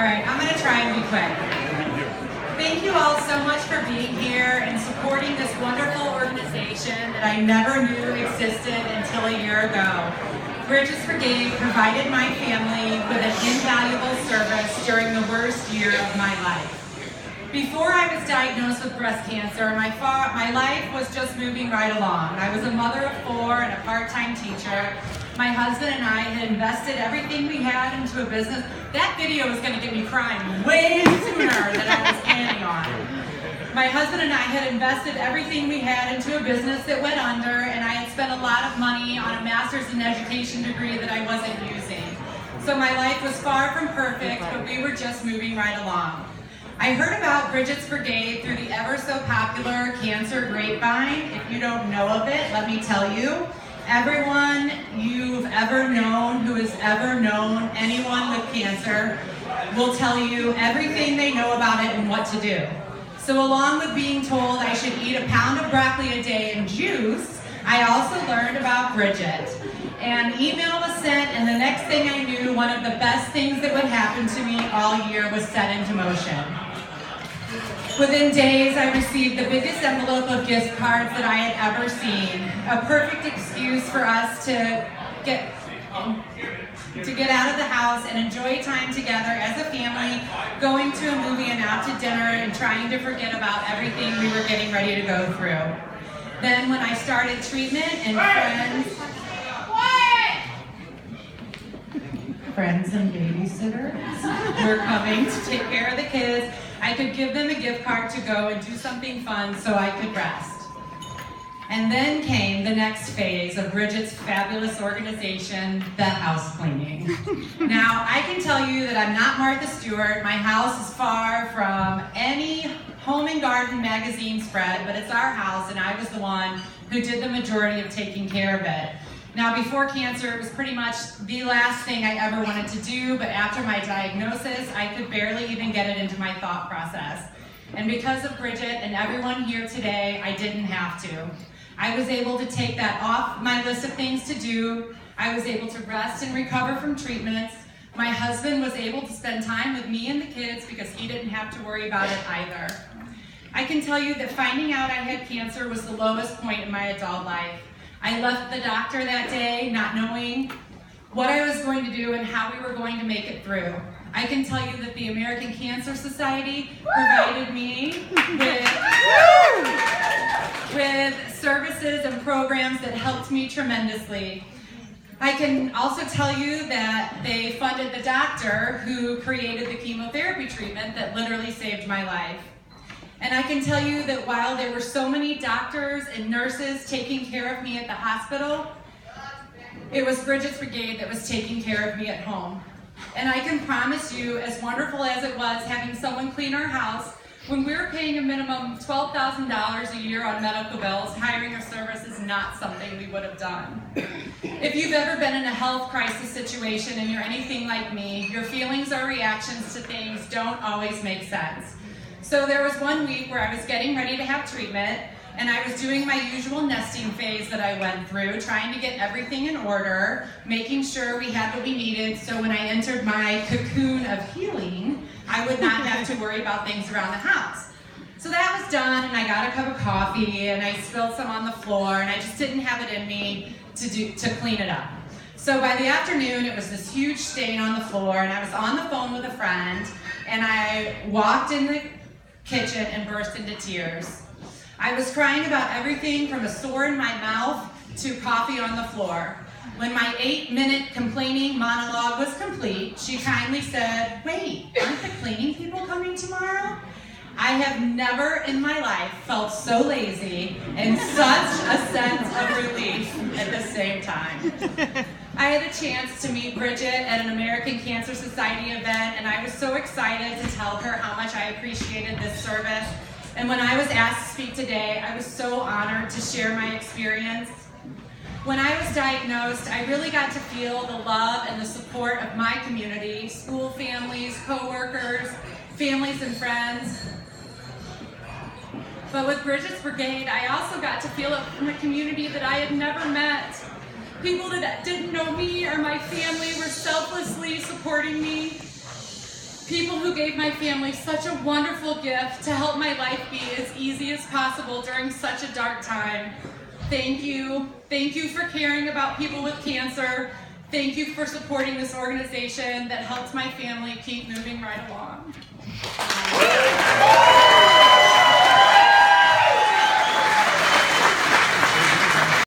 right, I'm going to try and be quick. Thank you all so much for being here and supporting this wonderful organization that I never knew existed until a year ago. Bridget's Brigade provided my family with an invaluable service during the worst year of my life. Before I was diagnosed with breast cancer, my life was just moving right along. I was a mother of 4 and a part-time teacher. My husband and I had invested everything we had into a business. That video was going to get me crying way sooner than I was planning on. My husband and I had invested everything we had into a business that went under, and I had spent a lot of money on a master's in education degree that I wasn't using. So my life was far from perfect, but we were just moving right along. I heard about Bridget's Brigade through the ever so popular cancer grapevine. If you don't know of it, let me tell you. Everyone you've ever known who has ever known anyone with cancer will tell you everything they know about it and what to do. So along with being told I should eat a pound of broccoli a day and juice, I also learned about Bridget. An email was sent, and the next thing I knew, one of the best things that would happen to me all year was set into motion. Within days, I received the biggest envelope of gift cards that I had ever seen. A perfect excuse for us to get out of the house and enjoy time together as a family, going to a movie and out to dinner and trying to forget about everything we were getting ready to go through. Then when I started treatment and friends and babysitters were coming to take care of the kids, I could give them a gift card to go and do something fun so I could rest. And then came the next phase of Bridget's fabulous organization, the house cleaning. Now, I can tell you that I'm not Martha Stewart. My house is far from any home and garden magazine spread, but it's our house, and I was the one who did the majority of taking care of it. Now, before cancer, it was pretty much the last thing I ever wanted to do, but after my diagnosis, I could barely even get it into my thought process. And because of Bridget and everyone here today, I didn't have to. I was able to take that off my list of things to do. I was able to rest and recover from treatments. My husband was able to spend time with me and the kids because he didn't have to worry about it either. I can tell you that finding out I had cancer was the lowest point in my adult life. I left the doctor that day not knowing what I was going to do and how we were going to make it through. I can tell you that the American Cancer Society provided me with services and programs that helped me tremendously. I can also tell you that they funded the doctor who created the chemotherapy treatment that literally saved my life. And I can tell you that while there were so many doctors and nurses taking care of me at the hospital, it was Bridget's Brigade that was taking care of me at home. And I can promise you, as wonderful as it was having someone clean our house, when we were paying a minimum of $12,000 a year on medical bills, hiring a service is not something we would have done. If you've ever been in a health crisis situation and you're anything like me, your feelings or reactions to things don't always make sense. So there was one week where I was getting ready to have treatment, and I was doing my usual nesting phase that I went through, trying to get everything in order, making sure we had what we needed so when I entered my cocoon of healing, I would not have to worry about things around the house. So that was done, and I got a cup of coffee, and I spilled some on the floor, and I just didn't have it in me to clean it up. So by the afternoon, it was this huge stain on the floor, and I was on the phone with a friend, and I walked in the kitchen and burst into tears. I was crying about everything from a sore in my mouth to coffee on the floor. When my 8-minute complaining monologue was complete, she kindly said, "Wait, aren't the cleaning people coming tomorrow?" I have never in my life felt so lazy and such a sense of relief at the same time. I had a chance to meet Bridget at an American Cancer Society event, and I was so excited to tell her how much I appreciated this service. And when I was asked to speak today, I was so honored to share my experience. When I was diagnosed, I really got to feel the love and the support of my community, school families, co-workers, families and friends. But with Bridget's Brigade, I also got to feel it from a community that I had never met. People that didn't know me or my family were selflessly supporting me. People who gave my family such a wonderful gift to help my life be as easy as possible during such a dark time. Thank you. Thank you for caring about people with cancer. Thank you for supporting this organization that helps my family keep moving right along.